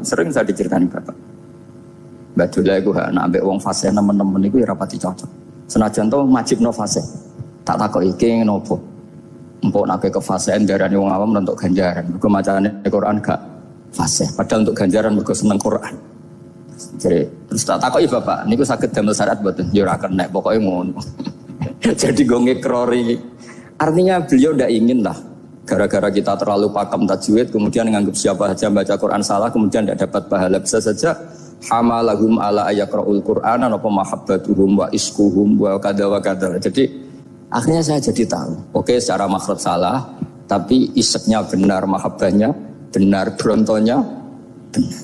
Sering saya diceritain bapak. Mbak Dula itu anak ambek wong fase nemen-nemen itu ya rapati cocok. Senajan to majibno fase. Tak takok iki ngopo. Empuk nak ke fase darane wong awam untuk ganjaran. Mergo macane Quran gak fase. Padahal untuk ganjaran mergo seneng Quran. Jadi terus tak takoki bapak, niku saged damel syarat mboten? Ya ora kenek, pokoke ngono. Jadi go ngekrori. Artinya beliau ndak ingin lah gara-gara kita terlalu pakem tajwid kemudian nganggap siapa saja baca Quran salah kemudian tidak dapat pahala. Bisa saja hamalahum ala ayakra'ul Qur'an apa mahabbatuhum wa iskuhum wa kada wa kada. Jadi akhirnya saya jadi tahu, oke secara makhraj salah tapi iseknya benar, mahabbahnya benar, brontonya benar.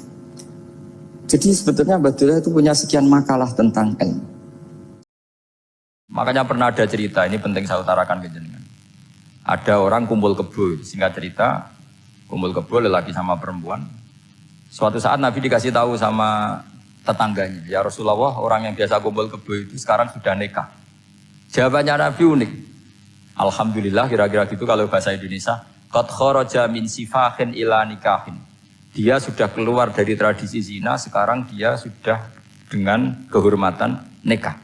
Jadi sebetulnya Badullah itu punya sekian makalah tentang ilmu. Makanya pernah ada cerita, ini penting saya utarakan ke jenengan. Ada orang kumpul kebo, singkat cerita, kumpul kebo lelaki sama perempuan. Suatu saat Nabi dikasih tahu sama tetangganya, ya Rasulullah, orang yang biasa kumpul kebo itu sekarang sudah nikah. Jawabannya Nabi unik. Alhamdulillah, kira-kira gitu kalau bahasa Indonesia. Qad kharaja min sifahin ila nikahin. Dia sudah keluar dari tradisi zina, sekarang dia sudah dengan kehormatan nikah.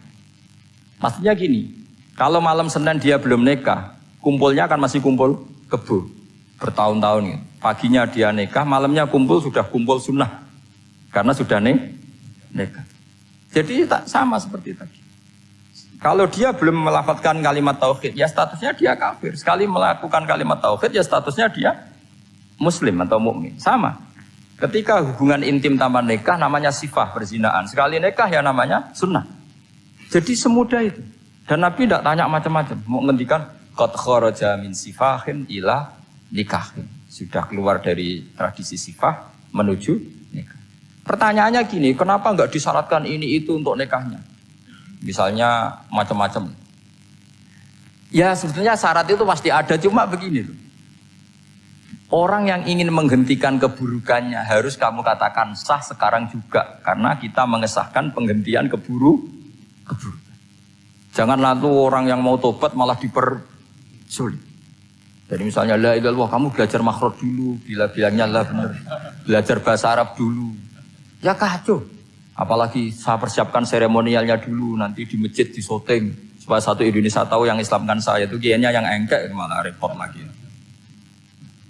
Maksudnya gini, kalau malam Senin dia belum nikah, kumpulnya kan masih kumpul kebo bertahun-tahun gitu. Paginya dia nikah, malamnya kumpul sudah kumpul sunnah karena sudah nikah. Jadi tak sama seperti tadi. Kalau dia belum melafadzkan kalimat tauhid, ya statusnya dia kafir. Sekali melakukan kalimat tauhid, ya statusnya dia muslim atau mukmin. Sama. Ketika hubungan intim tanpa nikah namanya sifah perzinaan. Sekali nikah ya namanya sunnah. Jadi semudah itu. Dan Nabi tidak tanya macam-macam. Mau ngendikan qad kharaja min sifahin ila nikahin. Sudah keluar dari tradisi sifah menuju nikah. Pertanyaannya gini, kenapa enggak disyaratkan ini itu untuk nikahnya? Misalnya macam-macam. Ya sebetulnya syarat itu pasti ada, cuma begini tuh. Orang yang ingin menghentikan keburukannya harus kamu katakan sah sekarang juga. Karena kita mengesahkan penghentian keburukan. Jangan lalu orang yang mau tobat malah dipersulit. Jadi misalnya la ilaha illallah, kamu belajar makhraj dulu, bilangnya la benar. Belajar bahasa Arab dulu. Ya kacau. Apalagi saya persiapkan seremonialnya dulu, nanti di masjid di syuting supaya satu Indonesia tahu yang Islamkan saya itu kiainya yang engkek malah repot lagi.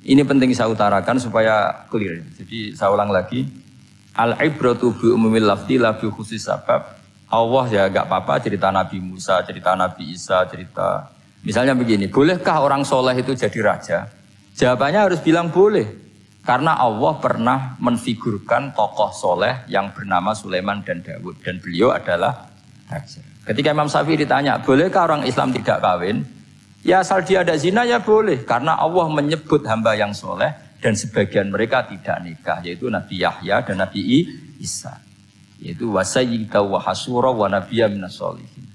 Ini penting saya utarakan supaya clear. Jadi saya ulang lagi, al-ibratu bi umumil lafzi la bi khusus sabab. Allah ya enggak apa-apa cerita Nabi Musa, cerita Nabi Isa, cerita misalnya begini, bolehkah orang soleh itu jadi raja? Jawabannya harus bilang boleh. Karena Allah pernah menfigurkan tokoh soleh yang bernama Sulaiman dan Daud. Dan beliau adalah raja. Ketika Imam Syafi'i ditanya, bolehkah orang Islam tidak kawin? Ya asal dia ada zina ya boleh. Karena Allah menyebut hamba yang soleh dan sebagian mereka tidak nikah. Yaitu Nabi Yahya dan Nabi Isa. Yaitu wasayyida wa hasura wa nabiyya minas sholihin.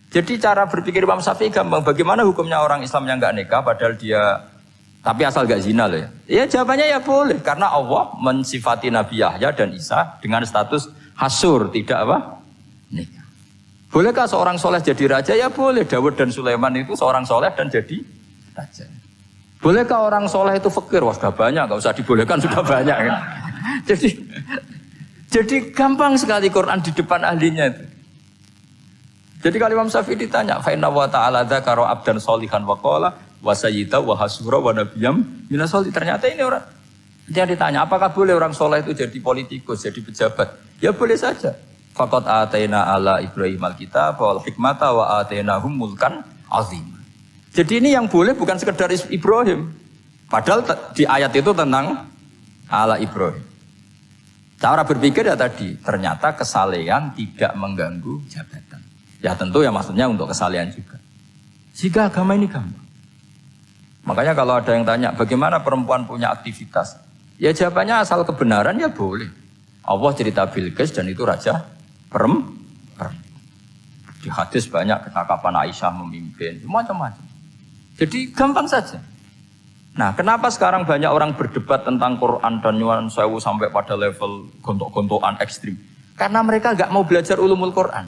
Jadi cara berpikir Imam Syafi'i gampang. Bagaimana hukumnya orang Islam yang enggak nikah padahal dia tapi asal enggak zina loh ya. Ya jawabannya ya boleh. Karena Allah mensifati Nabi Yahya dan Isa dengan status hasur, tidak apa? Nikah. Bolehkah seorang soleh jadi raja? Ya boleh. Daud dan Sulaiman itu seorang soleh dan jadi raja. Bolehkah orang soleh itu fakir? Wah sudah banyak, enggak usah dibolehkan sudah banyak kan. Jadi gampang sekali Quran di depan ahlinya itu. Jadi kalau Imam Syafi'i ditanya, fa inna wa ta'ala dzakara abdan sholihan wa qala wa sayyida wa hasura wa nabiyyam minas sholihin. Ternyata ini orang dia ditanya, apakah boleh orang soleh itu jadi politikus, jadi pejabat? Ya boleh saja. Faqad ataina ala Ibrahim al-kitab wal hikmata wa atainahum mulkan azim. Jadi ini yang boleh bukan sekedar Ibrahim. Padahal di ayat itu tentang ala Ibrahim. Cara berpikir ya tadi, ternyata kesalehan tidak mengganggu jabatan. Ya tentu ya maksudnya untuk kesalehan juga. Sehingga agama ini gampang. Makanya kalau ada yang tanya, bagaimana perempuan punya aktivitas? Ya jawabannya asal kebenaran ya boleh. Allah cerita Bilqis dan itu raja perempuan. Di hadis banyak kecakapan Aisyah memimpin, macam-macam. Jadi gampang saja. Nah, kenapa sekarang banyak orang berdebat tentang Quran dan nyuwun sewu sampai pada level gontok-gontokan ekstrim? Karena mereka nggak mau belajar ulumul Quran.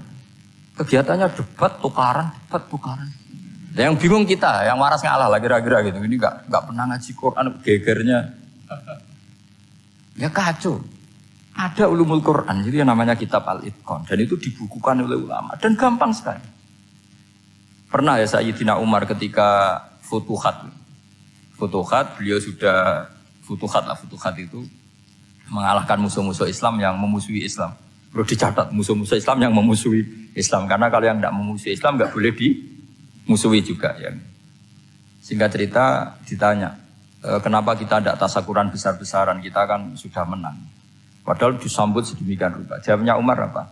Kegiatannya debat, tukaran. Dan yang bingung kita, yang waras ngalah lah kira-kira gitu. Ini nggak pernah ngaji Quran, gegernya. Ya kacau. Ada ulumul Quran, itu yang namanya kitab Al-Itqan. Dan itu dibukukan oleh ulama. Dan gampang sekali. Pernah ya Sayyidina Umar ketika Futuhat. Futuhat, beliau sudah Futuhat itu mengalahkan musuh-musuh Islam yang memusuhi Islam. Perlu dicatat, musuh-musuh Islam yang memusuhi Islam. Karena kalau yang tidak memusuhi Islam nggak boleh dimusuhi juga. Ya. Singkat cerita ditanya, kenapa kita tidak tasakuran besar-besaran, kita kan sudah menang. Padahal disambut sedemikian rupa. Jawabnya Umar apa?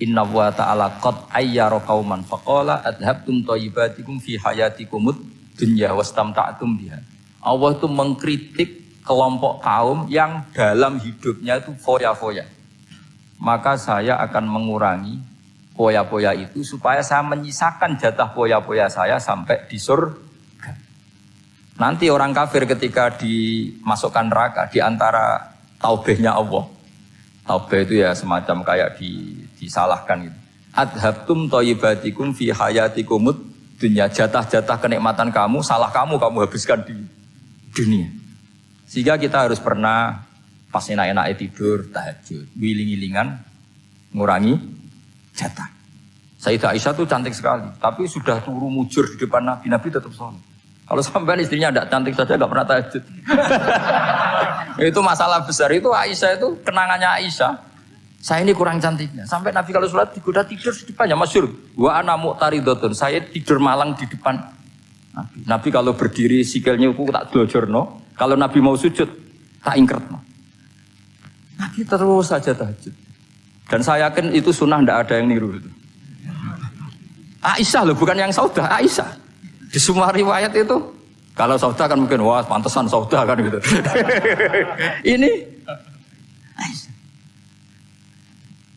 Inna wa ta'ala qad ayyara qauman faqala adhabtum thayyibatikum fi hayatikumud dunya wastamta'tum biha. Allah itu mengkritik kelompok kaum yang dalam hidupnya itu foya-foya. Maka saya akan mengurangi foya-foya itu supaya saya menyisakan jatah foya-foya saya sampai di surga. Nanti orang kafir ketika dimasukkan neraka di antara taubehnya Allah. Taubeh itu ya semacam kayak disalahkan gitu. Adhabtum thayyibatikum fi hayatikumud dunya, jatah-jatah kenikmatan kamu, salah kamu habiskan di dunia. Sehingga kita harus pernah pas enak-enaknya tidur, tahajud, wiling-wilingan, ngurangi jatah. Sayyidah Aisyah tuh cantik sekali, tapi sudah turu mujur di depan Nabi tetap sholat. Kalau sampai istrinya tidak cantik saja, nggak pernah tahajud. Itu masalah besar. Itu Aisyah itu kenangannya Aisyah. Saya ini kurang cantiknya. Sampai Nabi kalau sholat digoda tidur di depannya, masyhur. Wa ana muqtaridotun. Saya tidur malang di depan Nabi. Nabi kalau berdiri sikilnya aku tak dojorno. Kalau Nabi mau sujud tak ingkretno. Nabi terus saja tahajud. Dan saya yakin itu sunnah, tidak ada yang niru itu. Aisyah loh, bukan yang Saudah, Aisyah. Di semua riwayat itu, kalau Saudah kan mungkin, wah pantesan Saudah kan gitu. Ini Aisyah.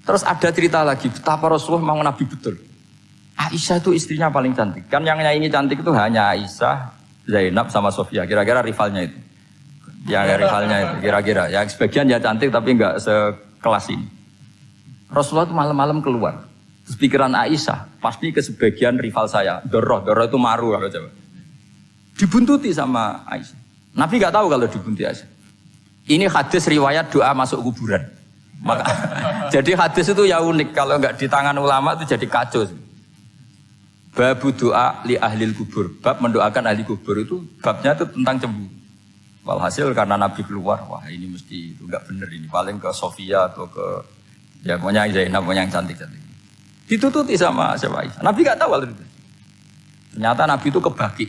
Terus ada cerita lagi, betapa Rasulullah memang Nabi betul. Aisyah itu istrinya paling cantik. Kan yang nyanyi cantik itu hanya Aisyah, Zainab sama Sofia. Kira-kira rivalnya itu. Yang rivalnya itu, kira-kira. Yang sebagian ya cantik tapi enggak sekelas ini. Rasulullah itu malam-malam keluar. Terus pikiran Aisyah, pasti ke sebagian rival saya. Doroh itu maru kalau coba. Dibuntuti sama Aisyah. Nabi enggak tahu kalau dibuntuti Aisyah. Ini hadis riwayat doa masuk kuburan. Maka, jadi hadis itu ya unik. Kalau enggak di tangan ulama itu jadi kacau. Babu doa li ahlil kubur. Bab mendoakan ahli kubur itu babnya itu tentang cemburu. Walhasil karena Nabi keluar, wah ini mesti itu enggak benar ini. Paling ke Sofia atau ke ya pokoknya Zainab, pokoknya yang cantik-cantik. Ditututi sama siapa Aisyah. Nabi enggak tahu itu. Ternyata Nabi itu kebaki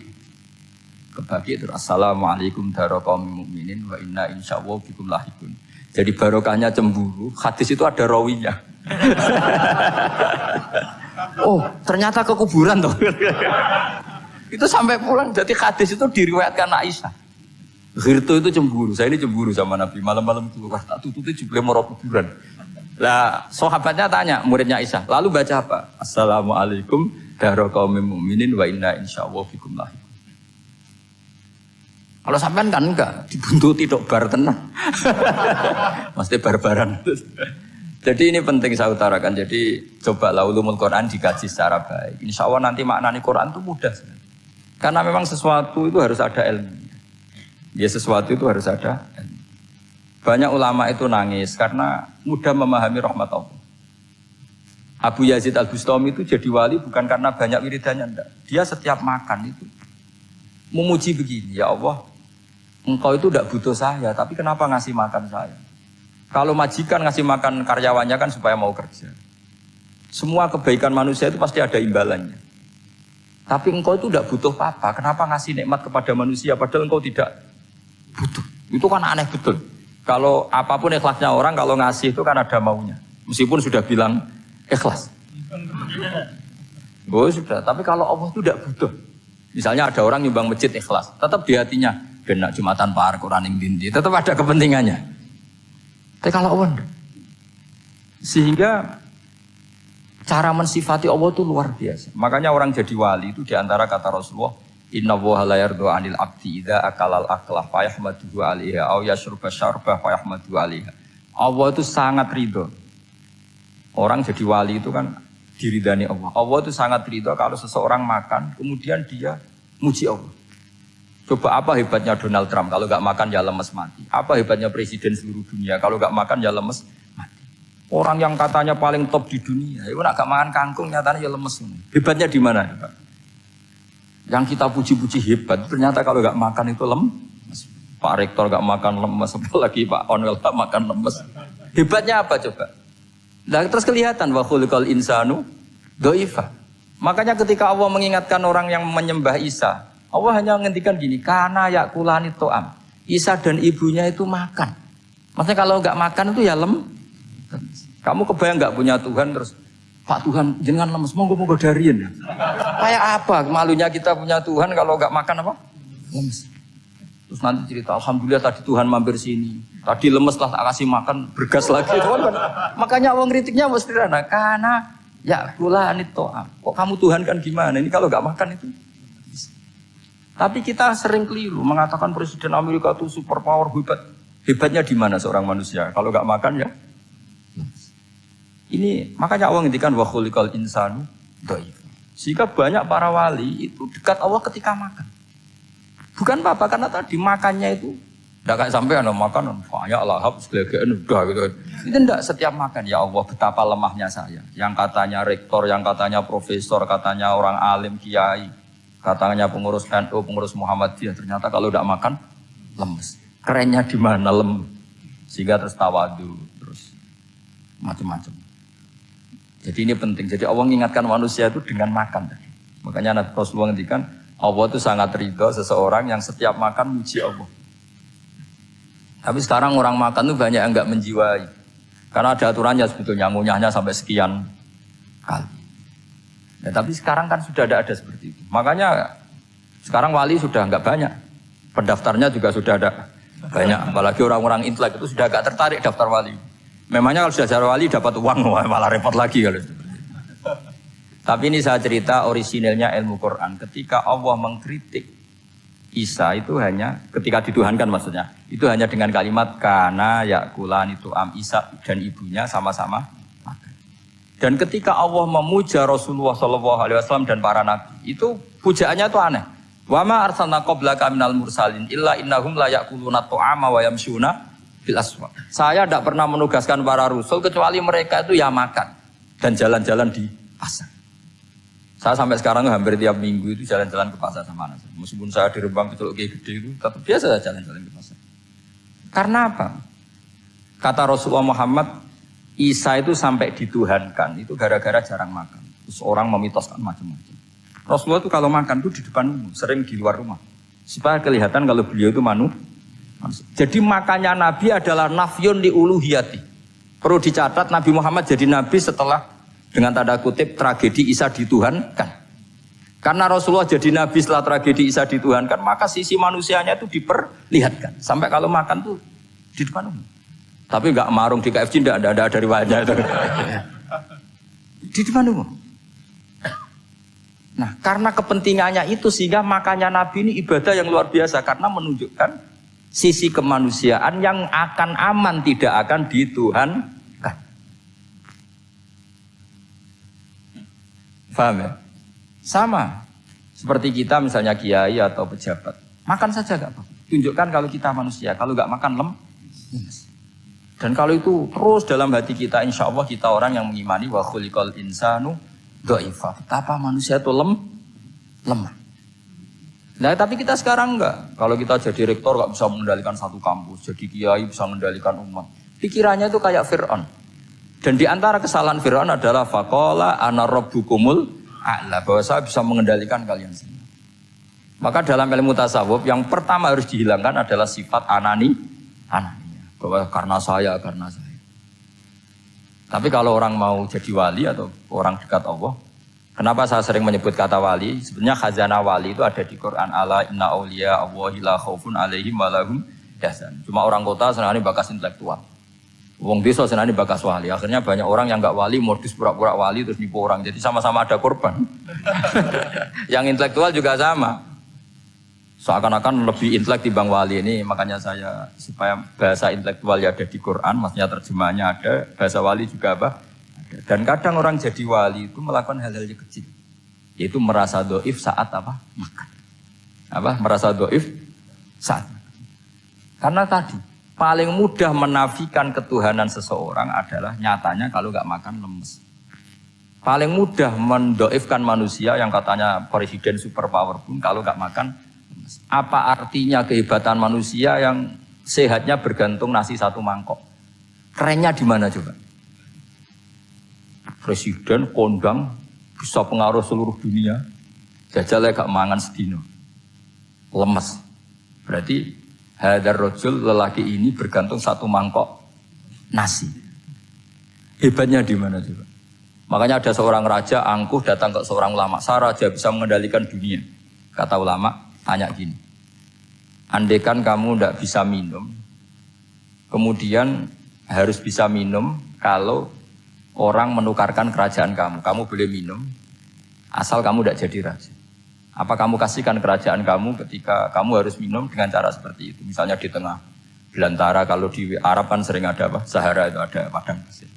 itu. Assalamualaikum warahmatullahi mu'minin wa inna insyaallah bikum lahikun. Jadi barokahnya cemburu, hadis itu ada rawinya. Oh, ternyata ke kuburan toh. Itu sampai pulang, jadi hadis itu diriwayatkan Aisyah. Ghirtu itu cemburu, saya ini cemburu sama Nabi. Malam-malam keluar, tak tututi juga mau kuburan. Lah, sahabatnya tanya, muridnya Aisyah, lalu baca apa? Assalamualaikum warahmatullahi mu'minin wa inna insyaallah bikum lahikun. Kalau sampean kan enggak, dibuntuti tok bar tenan. Mesti barbaran. Jadi ini penting saya utarakan. Jadi cobalah ulumul Quran dikaji secara baik. Insya Allah nanti maknani Quran itu mudah. Karena memang sesuatu itu harus ada ilmu. Ya sesuatu itu harus ada ilmu. Banyak ulama itu nangis karena mudah memahami rahmat Allah. Abu Yazid Al-Bustami itu jadi wali bukan karena banyak wiridannya, enggak. Dia setiap makan itu memuji begini, ya Allah, engkau itu tidak butuh saya, tapi kenapa ngasih makan saya? Kalau majikan ngasih makan karyawannya kan supaya mau kerja. Semua kebaikan manusia itu pasti ada imbalannya. Tapi engkau itu tidak butuh apa-apa, kenapa ngasih nikmat kepada manusia padahal engkau tidak butuh? Itu kan aneh betul. Kalau apapun ikhlasnya orang, kalau ngasih itu kan ada maunya. Meskipun sudah bilang ikhlas. Oh sudah, tapi kalau Allah itu tidak butuh. Misalnya ada orang nyumbang masjid ikhlas, tetap di hatinya, benak Jumatan Par, Quran yang dindi, tetap ada kepentingannya. Tapi kalau Allah enggak. Sehingga cara mensifati Allah itu luar biasa. Makanya orang jadi wali itu diantara kata Rasulullah, Inna woha la yardu anil abdi idha akalal aklah fayahmaduhu alaiha au yashrubah syarbah fayahmaduhu alaiha. Allah itu sangat ridho. Orang jadi wali itu kan diridani Allah. Allah itu sangat ridho kalau seseorang makan, kemudian dia muji Allah. Coba apa hebatnya Donald Trump kalau gak makan ya lemes mati. Apa hebatnya presiden seluruh dunia kalau gak makan ya lemes mati. Orang yang katanya paling top di dunia, itu nak gak makan kangkung nyatanya ya lemes. Hebatnya di mana? Yang kita puji-puji hebat, ternyata kalau gak makan itu lemes. Pak Rektor gak makan lemes, apalagi Pak Onwel gak makan lemes. Hebatnya apa coba? Nah, terus kelihatan wa khuliqal insanu dha'ifa. Makanya ketika Allah mengingatkan orang yang menyembah Isa, Allah hanya menghentikan gini, kana yakulani to'am. Isa dan ibunya itu makan. Maksudnya kalau nggak makan itu ya Kamu kebayang nggak punya Tuhan terus, Pak Tuhan jangan lemes, monggo dariin. Kayak apa malunya kita punya Tuhan kalau nggak makan apa? Lemes. Terus nanti cerita, alhamdulillah tadi Tuhan mampir sini. Tadi lemes lah tak kasih makan, bergas lagi. Kan? Makanya Allah kritiknya mesti sederhana, karena ya pula to'am. Kok kamu Tuhan kan gimana? Ini kalau nggak makan itu. Tapi kita sering keliru mengatakan Presiden Amerika itu super power hebat. Hebatnya di mana seorang manusia? Kalau nggak makan ya. Ini makanya Allah ngendikan wa khuliqal insanu dhaif. Sehingga banyak para wali itu dekat Allah ketika makan. Bukan apa karena tadi makannya itu enggak kayak sampai ada makan banyak lahap segala udah gitu. Itu enggak setiap makan ya Allah betapa lemahnya saya. Yang katanya rektor, yang katanya profesor, katanya orang alim kiai, katanya pengurus NU, pengurus Muhammadiyah, ternyata kalau enggak makan lemes. Kerennya di mana lemes? Sehingga terus tawadu, terus macam-macam. Jadi ini penting. Jadi Allah mengingatkan manusia itu dengan makan. Makanya Nabi Rasulullah ngendikan Allah itu sangat ridho seseorang yang setiap makan muji Allah. Tapi sekarang orang makan itu banyak yang enggak menjiwai. Karena ada aturannya sebetulnya, ngunyahnya sampai sekian kali. Ya, tapi sekarang kan sudah ada seperti itu. Makanya sekarang wali sudah enggak banyak. Pendaftarnya juga sudah ada banyak. Apalagi orang-orang intelek itu sudah agak tertarik daftar wali. Memangnya kalau sudah jadi wali dapat uang, malah repot lagi kalau itu. Tapi ini saya cerita orisinilnya ilmu Quran. Ketika Allah mengkritik Isa itu hanya, ketika dituhankan maksudnya, itu hanya dengan kalimat kana yakulan itu Isa dan ibunya sama-sama makan. Dan ketika Allah memuja Rasulullah SAW dan para nabi, itu pujaannya itu aneh. Wa ma arsalna qablaka minal mursalin illa innahum la yakuluna ta'ama wa yamshuna fil aswaq. Saya tidak pernah menugaskan para rasul kecuali mereka itu ya makan dan jalan-jalan di pasar. Saya sampai sekarang hampir tiap minggu itu jalan-jalan ke pasar sama anak saya. Meskipun saya di Rembang Betul gede itu, tetap biasa jalan-jalan ke pasar. Karena apa? Kata Rasulullah Muhammad, Isa itu sampai dituhankan itu gara-gara jarang makan. Terus orang memitoskan macam-macam. Rasulullah itu kalau makan itu di depan umum, sering di luar rumah. Supaya kelihatan kalau beliau itu manusia. Jadi makannya Nabi adalah nafyun li uluhiyati. Perlu dicatat Nabi Muhammad jadi Nabi setelah dengan tanda kutip tragedi Isa dituhankan. Karena Rasulullah jadi Nabi setelah tragedi Isa dituhankan, maka sisi manusianya itu diperlihatkan. Sampai kalau makan tuh di depan umum. Tapi enggak marung di KFC, enggak ada dari wajah itu. Di depan umum. Nah, karena kepentingannya itu sehingga makannya Nabi ini ibadah yang luar biasa karena menunjukkan sisi kemanusiaan yang akan aman tidak akan dituhankan. Paham ya? Sama. Seperti kita misalnya kiai atau pejabat. Makan saja gak apa-apa. Tunjukkan kalau kita manusia. Kalau gak makan lemes. Dan kalau itu terus dalam hati kita, insya Allah kita orang yang mengimani wa khuliqal insanu dha'ifa. Betapa manusia itu lemah. Nah tapi kita sekarang enggak. Kalau kita jadi rektor enggak bisa mengendalikan satu kampus. Jadi kiai bisa mengendalikan umat. Pikirannya itu kayak Fir'aun. Dan di antara kesalahan Fir'aun adalah faqala ana rabbukumul a'la. Bahwa saya bisa mengendalikan kalian semua. Maka dalam ilmu tasawuf yang pertama harus dihilangkan adalah sifat anania. Bahwa karena saya. Tapi kalau orang mau jadi wali atau orang dekat Allah, kenapa saya sering menyebut kata wali? Sebenarnya khazanah wali itu ada di Quran. Ala inna awliya Allahi la khaufun alaihim wa lahum yahzanun. Cuma orang kota senangnya bakas intelektual. Wong desa senangnya bakas wali. Akhirnya banyak orang yang enggak wali modus pura-pura wali terus nipu orang. Jadi sama-sama ada korban. Yang intelektual juga sama. Seakan-akan lebih intelek dibanding wali ini. Makanya saya supaya bahasa intelektual ya ada di Quran, maksudnya terjemahannya ada, bahasa wali juga apa? Dan kadang orang jadi wali itu melakukan hal-hal yang kecil. Yaitu merasa doif saat apa? Makan. Merasa doif saat makan. Karena tadi, Paling mudah menafikan ketuhanan seseorang adalah nyatanya kalau nggak makan lemes. Paling mudah mendoifkan manusia yang katanya presiden superpower pun kalau nggak makan lemes. Apa artinya kehebatan manusia yang sehatnya bergantung nasi satu mangkok? Kerennya di mana coba? Presiden kondang bisa pengaruh seluruh dunia. Jajalnya gak mangan sedino. Lemes. Berarti hadar rojul lelaki ini bergantung satu mangkok nasi. Hebatnya di mana coba? Makanya ada seorang raja angkuh datang ke seorang ulama. Saya raja bisa mengendalikan dunia. Kata ulama, tanya gini. Andaikan kamu tidak bisa minum, kemudian harus bisa minum kalau orang menukarkan kerajaan kamu. Kamu boleh minum, asal kamu tidak jadi raja. Apa kamu kasihkan kerajaan kamu ketika kamu harus minum dengan cara seperti itu? Misalnya di tengah belantara, kalau di Arab kan sering ada apa? Sahara itu ada padang pasir.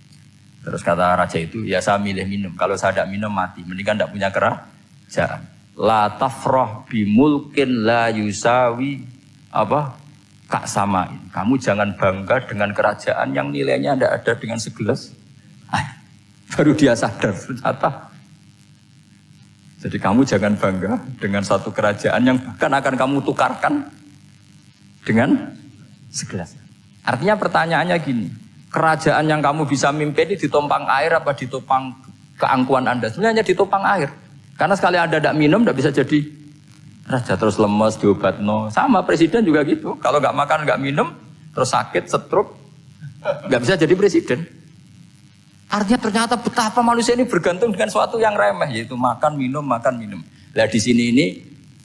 Terus kata raja itu, ya saya milih minum. Kalau saya tidak minum mati, mendingan tidak punya kerajaan. La tafrah bimulkin la yusawi apa? Kak samain. Kamu jangan bangga dengan kerajaan yang nilainya tidak ada dengan segelas. Baru dia sadar ternyata. Jadi kamu jangan bangga dengan satu kerajaan yang bahkan akan kamu tukarkan dengan segelas. Artinya pertanyaannya gini, kerajaan yang kamu bisa mimpin ini ditompang air apa ditopang keangkuhan Anda? Sebenarnya ditopang air. Karena sekali Anda tidak minum, tidak bisa jadi raja. Terus lemes, diobat no. Sama presiden juga gitu. Kalau nggak makan, nggak minum, terus sakit, stroke, nggak bisa jadi presiden. Artinya ternyata betapa manusia ini bergantung dengan sesuatu yang remeh, yaitu makan, minum, makan, minum. Nah di sini ini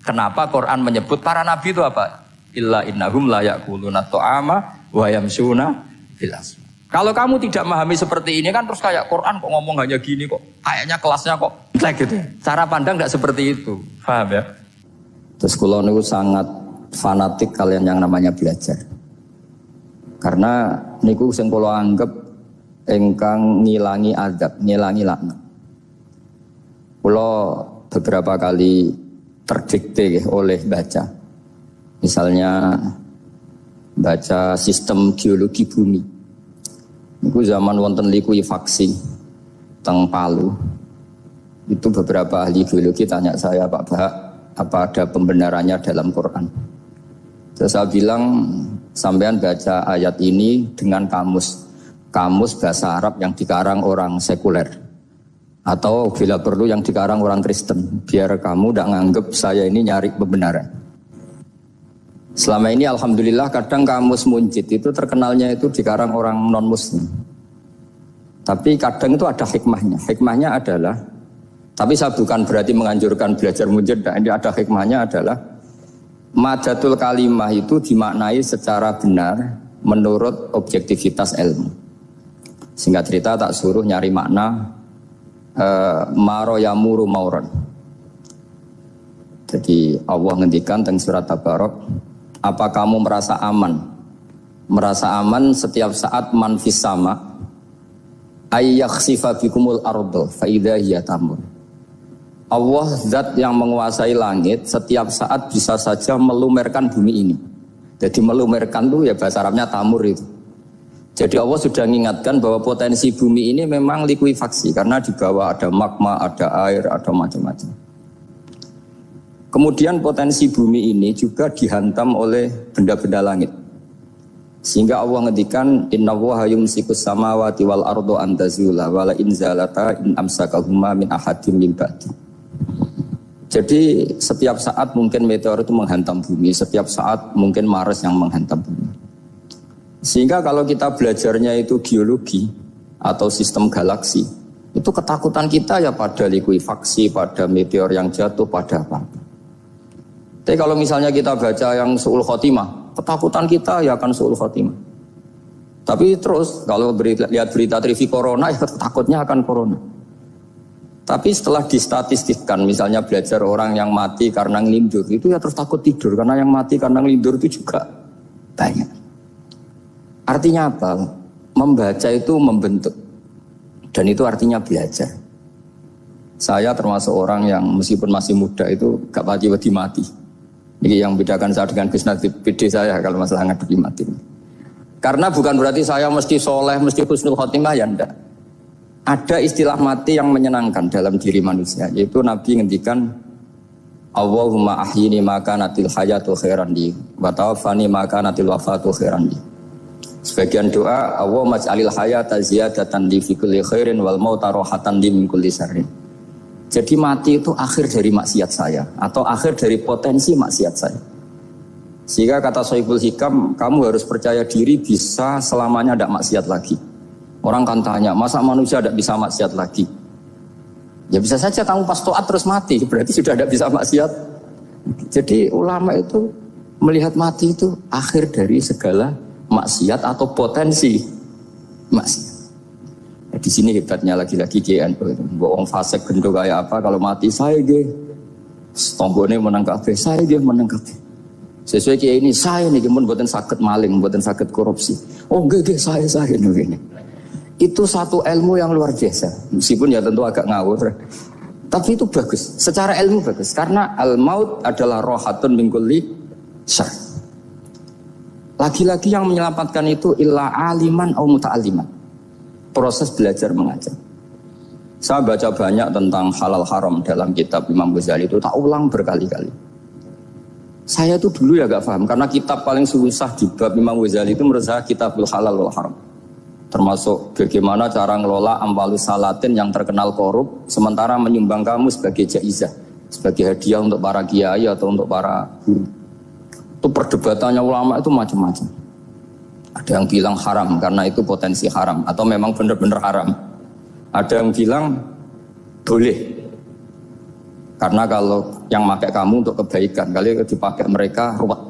kenapa Quran menyebut para nabi itu apa? Illa innahum la ya'kuluna ta'ama wa yamshuna fil aswaq. Kalau kamu tidak memahami seperti ini kan terus kayak Quran kok ngomong hanya gini kok. Kayaknya kelasnya kok kayak gitu. Cara pandang tidak seperti itu. Paham ya? Terus kula niku sangat fanatik kalian yang namanya belajar. Karena niku sing kula anggap engkang ngilangi adab, ngilangi laknat. Kula beberapa kali terdikte oleh baca. Misalnya baca sistem geologi bumi. Niku zaman wonten likuifaksi teng Palu. Itu beberapa ahli geologi tanya saya, Pak Bahak, apa ada pembenarannya dalam Quran? Terus saya bilang, sampean baca ayat ini dengan kamus bahasa Arab yang dikarang orang sekuler, atau bila perlu yang dikarang orang Kristen, biar kamu tidak nganggep saya ini nyari pembenaran. Selama ini alhamdulillah kadang kamus Munjid itu terkenalnya itu dikarang orang non muslim, tapi kadang itu ada hikmahnya. Hikmahnya adalah, tapi saya bukan berarti menganjurkan belajar Munjid, ini ada hikmahnya adalah madatul kalimah itu dimaknai secara benar menurut objektivitas ilmu. Singkat cerita tak suruh nyari makna maro yamuru mauron. Jadi Allah ngendikan teng surat Tabarok, apa kamu merasa aman? Merasa aman setiap saat man fis sama ayyakhsifa bikumul ardo fa idza hiya tamur. Allah zat yang menguasai langit setiap saat bisa saja melumerkan bumi ini. Jadi melumerkan itu ya bahasa Arabnya tamur itu. Jadi Allah sudah mengingatkan bahwa potensi bumi ini memang likuifaksi karena di bawah ada magma, ada air, ada macam-macam. Kemudian potensi bumi ini juga dihantam oleh benda-benda langit. Sehingga Allah ngendikan innallaha yumsikus samawati wal ardo an tazula wala in zalata in amsakahuma min ahadin min ba'di. Jadi setiap saat mungkin meteor itu menghantam bumi, setiap saat mungkin Mars yang menghantam bumi. Sehingga kalau kita belajarnya itu geologi atau sistem galaksi, itu ketakutan kita ya pada likuifaksi, pada meteor yang jatuh, pada apa. Tapi kalau misalnya kita baca yang su'ul khotimah, ketakutan kita ya akan su'ul khotimah. Tapi terus kalau lihat berita TV corona, ya takutnya akan corona. Tapi setelah distatistikkan, misalnya belajar orang yang mati karena ngelindur, itu ya terus takut tidur, karena yang mati karena ngelindur itu juga banyak. Artinya apa? Membaca itu membentuk. Dan itu artinya belajar. Saya termasuk orang yang meskipun masih muda itu gak mati. Ini yang bedakan saya dengan Gus Nadir PD saya kalau masalah ngadepi mati. Karena bukan berarti saya mesti soleh, mesti husnul khotimah, ya enggak. Ada istilah mati yang menyenangkan dalam diri manusia, yaitu Nabi ngendikan Allahumma ahyini maka natil hayatu khairan li wa tawaffani maka natil wafatu khairan li. Sebagian doa Allahumma ij'alil hayata ziyadatan li fi kulli khairin wal mauta rahatan li min kulli syarrin. Jadi mati itu akhir dari maksiat saya atau akhir dari potensi maksiat saya. Sehingga kata Sohibul Hikam, kamu harus percaya diri bisa selamanya tidak maksiat lagi. Orang kan tanya, masa manusia tidak bisa maksiat lagi? Ya bisa saja kamu pas taat terus mati, berarti sudah tidak bisa maksiat. Jadi ulama itu melihat mati itu akhir dari segala maksiat atau potensi maksiat. Ya, di sini hebatnya lagi-lagi GNU itu. Bohong fasik gendong kayak apa, kalau mati saya ge, tonggone menang kabeh, saya ge menang kabeh. Sesuai kayak ini saya nih, kemudian buatan sakit maling, buatan sakit korupsi. Oh gede saya ini. Itu satu ilmu yang luar biasa. Meskipun ya tentu agak ngawur, tapi itu bagus. Secara ilmu bagus, karena al-maut adalah rohatun min kulli syarr. Lagi-lagi yang menyelamatkan itu illa aliman atau muta'aliman. Proses belajar mengajar. Saya baca banyak tentang halal haram dalam kitab Imam Ghazali itu, tak ulang berkali-kali. Saya tuh dulu ya gak paham, karena kitab paling susah di bab Imam Ghazali itu menurut saya kitabul halal wal haram. Termasuk bagaimana cara ngelola amwalus salatin yang terkenal korup, sementara menyumbang kamu sebagai jaizah, sebagai hadiah untuk para kiai atau untuk para guru. Itu perdebatannya ulama itu macam-macam. Ada yang bilang haram karena itu potensi haram, atau memang benar-benar haram. Ada yang bilang boleh. Karena kalau yang pakai kamu untuk kebaikan, kali dipakai mereka ruwet.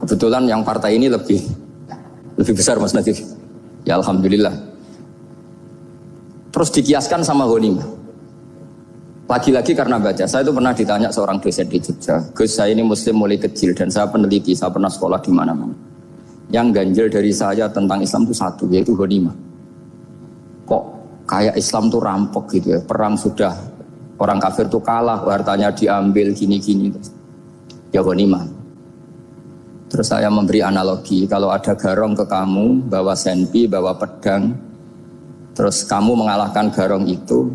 Kebetulan yang partai ini lebih besar Mas Nadif. Ya alhamdulillah. Terus dikiaskan sama ghanimah. Lagi-lagi karena baca, saya itu pernah ditanya seorang dosen di Jogja. Gus, saya ini muslim mulai kecil dan saya peneliti, saya pernah sekolah di mana-mana. Yang ganjil dari saya tentang Islam itu satu, yaitu ghanimah. Kok kayak Islam tuh rampok gitu ya, perang sudah orang kafir tuh kalah, hartanya diambil gini-gini. Ya ghanimah. Terus saya memberi analogi, kalau ada garong ke kamu, bawa senpi, bawa pedang, terus kamu mengalahkan garong itu,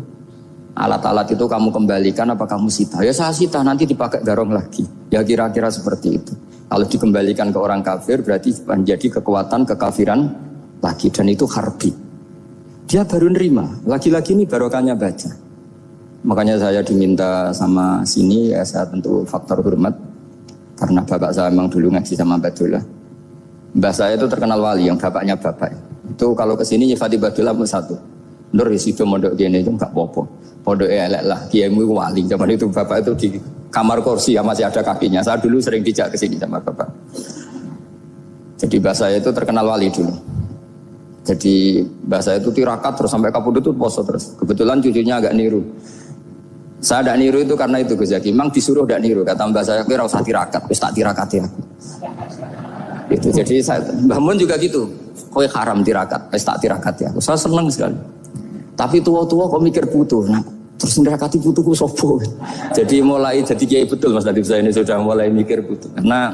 alat-alat itu kamu kembalikan apa kamu sita? Ya saya sita, nanti dipakai garong lagi. Ya kira-kira seperti itu. Kalau dikembalikan ke orang kafir, berarti menjadi kekuatan kekafiran lagi, dan itu harbi. Dia baru nerima, lagi-lagi ini barokahnya baca. Makanya saya diminta sama sini, ya saya tentu faktor hormat. Karena bapak saya memang dulu ngaji sama Badullah. Mbah saya itu terkenal wali, yang bapaknya bapak. Itu kalau kesini nyifati Badullah pun satu. Nur isido mondok gini itu enggak apa-apa. Pondoknya elek lah, kiaimu wali. Zaman itu bapak itu di kamar kursi ya masih ada kakinya. Saya dulu sering dijak kesini sama bapak. Jadi mbah saya itu terkenal wali dulu. Jadi mbah saya itu tirakat terus sampai kapundhut itu poso terus. Kebetulan cucunya agak niru. Saya tidak niru itu karena itu Gus Zaki. Memang disuruh tidak niru. Kata mbak saya, kira usah tirakat. Terus tak tirakati aku. Itu jadi saya, Mbah Mun juga gitu. Kowe haram tirakat. Terus tak tirakati aku. Saya senang sekali. Tapi tua-tua kok mikir butuh. Nah, terus tirakati butuhku sopo. Jadi mulai jadi kiai betul Mas Nadif, saya ini sudah mulai mikir butuh. Karena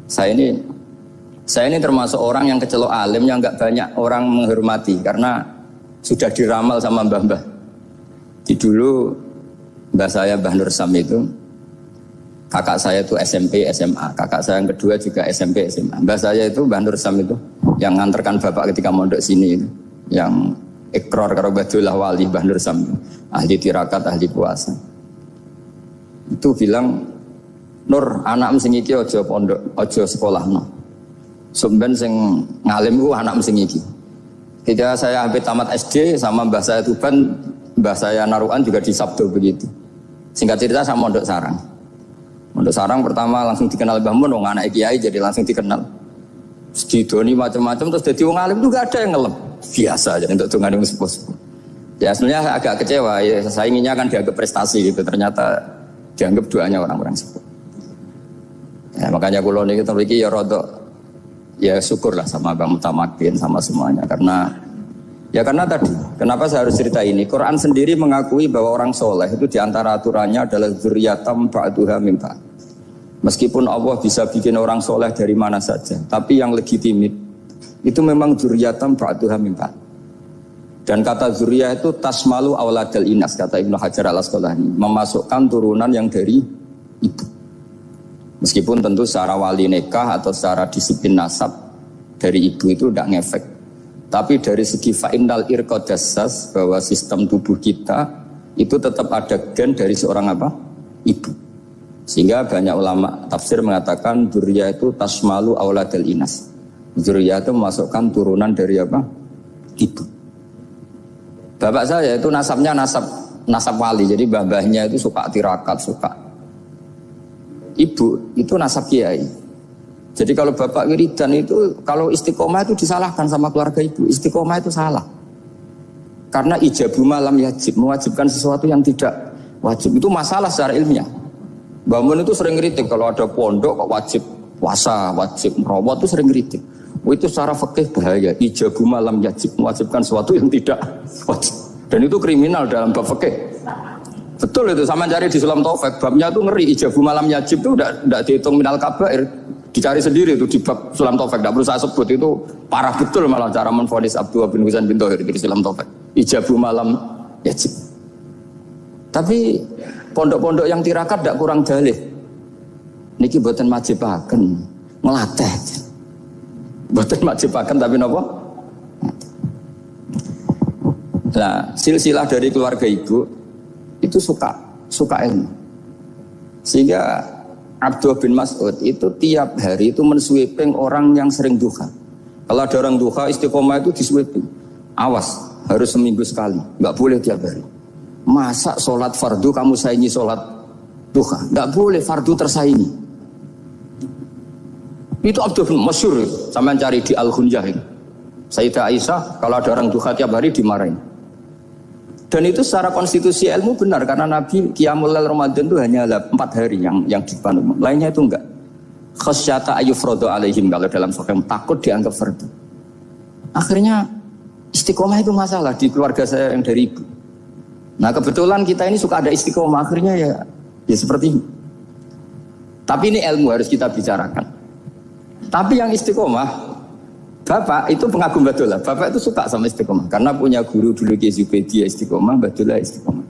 saya ini termasuk orang yang kecelok alim yang nggak banyak orang menghormati karena sudah diramal sama mbah-mbah. Di dulu mbah saya Mbah Nur Sam itu, kakak saya itu SMP, SMA, kakak saya yang kedua juga SMP, SMA. Mbah saya itu Mbah Nur Sam itu, yang nganterkan bapak ketika mondok sini itu, yang ikrar karo Badullah wali Mbah Nur Sam, ahli tirakat, ahli puasa. Itu bilang, Nur, anak sing iki aja pondok, aja sekolahno. Sumben sing ngalim ku anak sing iki. Ketika saya hampir tamat SD sama mbah saya Tuban, mbah saya Naruan juga di Sabdo begitu. Singkat cerita saya mondok sarang. Mondok sarang pertama langsung dikenal Mbah Mun, anak kiai jadi langsung dikenal. Didoni macam-macam terus jadi wong alim juga ada yang ngelem. Biasa aja untuk dongane sepuh-sepuh. Ya sebenarnya saya agak kecewa ya, saya inginnya kan dianggap prestasi gitu, ternyata dianggap doanya orang-orang sepuh. Ya makanya kula niki iki ya rodok ya syukurlah sama Bang Mutamakin sama semuanya karena tadi, kenapa saya harus cerita ini? Quran sendiri mengakui bahwa orang soleh itu diantara aturannya adalah dzurriyyatam ba'duha min ba'd. Meskipun Allah bisa bikin orang soleh dari mana saja, tapi yang legitimit itu memang dzurriyyatan ba'duha min ba'd. Dan kata dzurriyyah itu tasmalu auladal inas, kata Ibnu Hajar al-Asqalani, memasukkan turunan yang dari ibu. Meskipun tentu secara wali nikah atau secara disiplin nasab dari ibu itu tidak ngefek. Tapi dari segi fa'innal irqadassas, bahwa sistem tubuh kita itu tetap ada gen dari seorang apa? Ibu. Sehingga banyak ulama tafsir mengatakan dzurriyyah itu tasmalu auladal inas. Dzurriyyah itu memasukkan turunan dari apa? Ibu. Bapak saya itu nasabnya nasab wali, jadi babahnya itu suka tirakat, suka. Ibu itu nasab kiai. Jadi kalau bapak wiridan itu, kalau istiqomah itu disalahkan sama keluarga ibu. Istiqomah itu salah. Karena ijabu malam yajib, mewajibkan sesuatu yang tidak wajib. Itu masalah secara ilmiah. Mbak Mun itu sering kritik kalau ada pondok kok wajib puasa, wajib merawat itu sering kritik. Itu secara fikih bahaya. Ijabu malam yajib, mewajibkan sesuatu yang tidak wajib. Dan itu kriminal dalam bab fikih. Betul itu, sama cari di Sulam Taufik, babnya itu ngeri. Ijabu malam yajib itu tidak dihitung minal kabair, dicari sendiri itu di bab Sulam Taufik, tidak perlu saya sebut, itu parah betul malah cara menvonis Abdullah bin Husain bin Thohir di Sulam Taufik. Ijabu malam yajib. Tapi pondok-pondok yang tirakat tidak kurang dalih. Niki boten majibaken, melatih. Boten majibaken tapi napa? Nah, silsilah dari keluarga ibu itu suka ilmu. Sehingga Abdullah bin Mas'ud itu tiap hari itu mensweeping orang yang sering duha. Kalau ada orang duha istiqomah itu disweeping. Awas, harus seminggu sekali, nggak boleh tiap hari. Masa sholat fardu kamu saingi sholat duha? Nggak boleh, fardu tersaingi. Itu Abdullah bin masyhur, sama cari di Al-Hunyah ini. Sayyidah Aisyah kalau ada orang duha tiap hari dimarahin. Dan itu secara konstitusi ilmu benar, karena Nabi Qiyamul Lail Ramadan itu hanya 4 hari yang dipandu. Lainnya itu enggak. Khasyata ayyufradu alaihim, kalau dalam sahih takut dianggap fardu. Akhirnya istiqomah itu masalah di keluarga saya yang dari ibu. Nah kebetulan kita ini suka ada istiqomah, akhirnya ya seperti ini. Tapi ini ilmu harus kita bicarakan. Tapi yang istiqomah, Bapak itu pengagum Badullah. Bapak itu suka sama istiqomah karena punya guru dulu Ki Zubaidi istiqomah, Badullah istiqomah.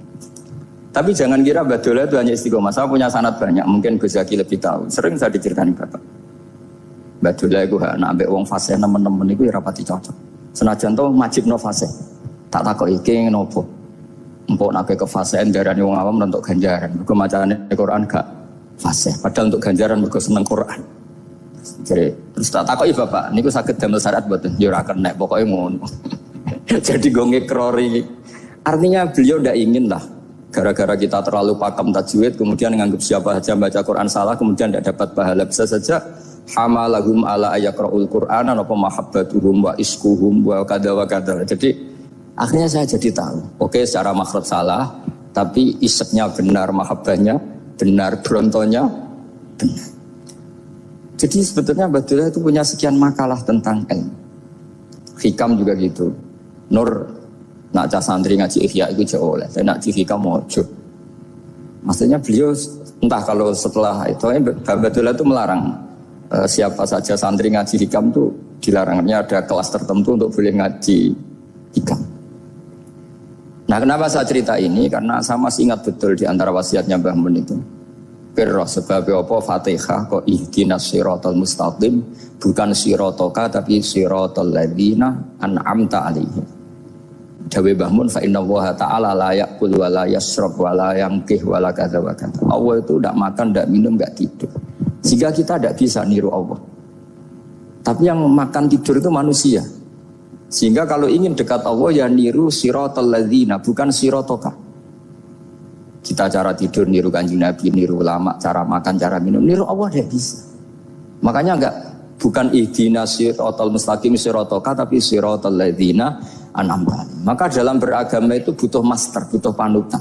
Tapi jangan kira Badullah itu hanya istiqomah. Saya punya sanad banyak, mungkin Gus Zaki lebih tahu. Sering saya diceritakan Bapak. Badullah itu nak ambek wong fasih nemen-nemen iku ya rapati cocok. Senajan to majibno fasih. Tak takoki iki ngopo. Empuk nak ke fasihan darane wong awam untuk ganjaran. Mergo macane Quran gak fasih. Padahal untuk ganjaran mergo seneng Quran. Jadi terus tak takoki bapak, niku saged damel syarat mboten? Ya ora kenek, pokoke ngono. Jadi go ngekrori. Artinya beliau ndak ingin lah gara-gara kita terlalu pakem tajwid kemudian nganggap siapa saja baca Quran salah kemudian tidak dapat pahala. Bisa saja hamalahum ala ayaqraul Qur'ana apa mahabbatuhum wa iskuhum wa kada wa kada. Jadi akhirnya saya jadi tahu. Oke, secara makhraj salah, tapi iseknya benar, mahabbahnya benar, brontonya benar. Jadi sebetulnya Badullah itu punya sekian makalah tentang ilmu. Hikam juga gitu. Nur nak cah santri ngaji Ihya itu jauh oleh. Saya nak ngaji Hikam mojo. Maksudnya beliau entah kalau setelah itu Badullah itu melarang siapa saja santri ngaji Hikam itu dilarangnya ada kelas tertentu untuk boleh ngaji Hikam. Nah kenapa saya cerita ini? Karena saya masih ingat betul di antara wasiatnya Mbah Mun itu. Sebab apa Fatihah kok ihdinas siratal mustaqim, bukan siratoka tapi siratal ladzina an'amta alaihim. Dawe Mbah Mun fa inna Allaha ta'ala la ya'kul wa la yashrab wa la yamkih wa la kadza wa kadza. Allah itu tidak makan, tidak minum, tidak tidur. Sehingga kita tidak bisa niru Allah. Tapi yang makan tidur itu manusia. Sehingga kalau ingin dekat Allah ya niru siratal ladzina, bukan siratoka. Kita cara tidur niru Kanjeng Nabi, niru ulama, cara makan, cara minum, niru Allah tidak bisa. Makanya bukan ihdinas siratal mustaqim siratoka tapi siratal ladzina an'amta. Maka dalam beragama itu butuh master, butuh panutan.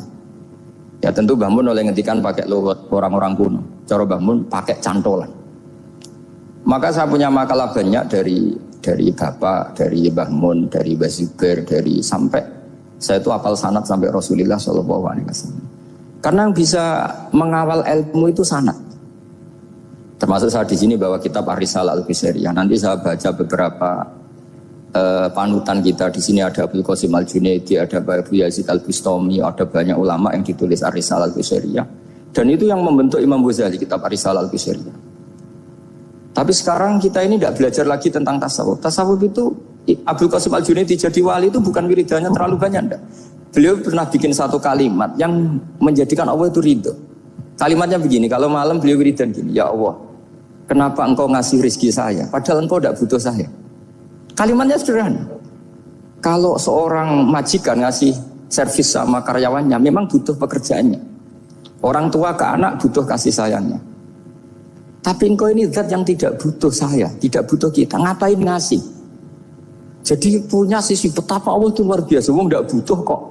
Ya tentu Mbah Mun oleh ngendikan pakai luwet orang-orang kuno. Cara Mbah Mun pakai cantolan. Maka saya punya makalah banyak dari Bapak, dari Mbah Mun, dari Mbah Zubair, dari sampai saya itu hafal sanad sampai Rasulullah SAW. Karena yang bisa mengawal ilmu itu sanad. Termasuk saya di sini bawa kitab Ar-Risalah Al-Qusairiyah. Nanti saya baca beberapa panutan kita. Di sini ada Abdul Qasim Al-Junaidi, ada Abu Yazid Al-Bustami, ada banyak ulama yang ditulis Ar-Risalah Al-Qusairiyah. Dan itu yang membentuk Imam Ghazali, kitab Ar-Risalah Al-Qusairiyah. Tapi sekarang kita ini tidak belajar lagi tentang tasawuf. Tasawuf itu Abdul Qasim Al-Junaidi jadi wali itu bukan wiridannya terlalu banyak, enggak. Beliau pernah bikin satu kalimat yang menjadikan Allah itu ridho. Kalimatnya begini, kalau malam beliau wiridan gini, ya Allah, kenapa engkau ngasih rezeki saya, padahal engkau tidak butuh saya. Kalimatnya sederhana. Kalau seorang majikan ngasih servis sama karyawannya, memang butuh pekerjaannya. Orang tua ke anak butuh kasih sayangnya. Tapi engkau ini zat yang tidak butuh saya, tidak butuh kita, ngapain ngasih? Jadi punya sisi betapa Allah itu luar biasa. Wong tidak butuh kok.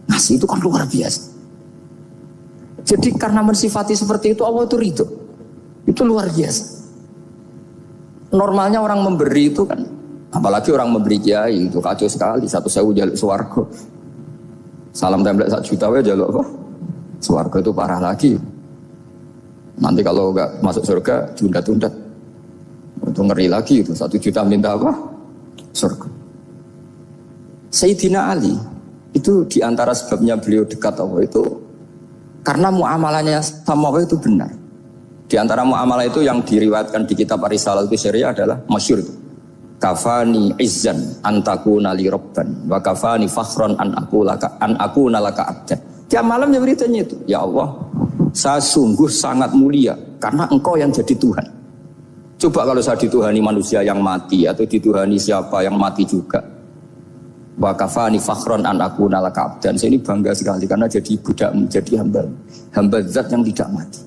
Ngasih itu kan luar biasa. Jadi karena mensifati seperti itu Allah itu ridho. Itu luar biasa. Normalnya orang memberi itu kan, apalagi orang memberi kiai itu kacau sekali. 1.000 jaluk swarga. Salam template 1 juta wae jaluk apa? Swarga itu parah lagi. Nanti kalau enggak masuk surga tunda-tunda. Itu ngeri lagi itu. 1 juta minta apa? Surga. Sayyidina Ali itu diantara sebabnya beliau dekat Allah itu karena muamalahnya sama Allah itu benar. Di antara muamalah itu yang diriwayatkan di kitab Ar-Risalah Al-Qusairiyah adalah masyhur itu. Kafani izzan antakuna li rabban wa kafani fakhran an aku nalaka abdan. Tiap malam ya beritanya itu. Ya Allah, saya sungguh sangat mulia karena engkau yang jadi Tuhan. Coba kalau saya dituhani manusia yang mati atau dituhani siapa yang mati juga. Wa kafani fakhran an aku nalaka abdan. Saya ini bangga sekali karena jadi budak, menjadi hamba zat yang tidak mati.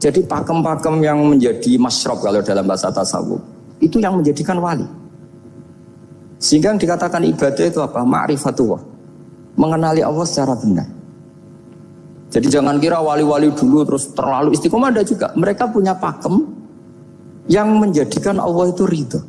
Jadi pakem-pakem yang menjadi masyrab kalau dalam bahasa tasawuf itu yang menjadikan wali. Sehingga yang dikatakan ibadah itu apa? Ma'rifatullah. Mengenali Allah secara benar. Jadi jangan kira wali-wali dulu terus terlalu istiqomah, ada juga. Mereka punya pakem yang menjadikan Allah itu ridho.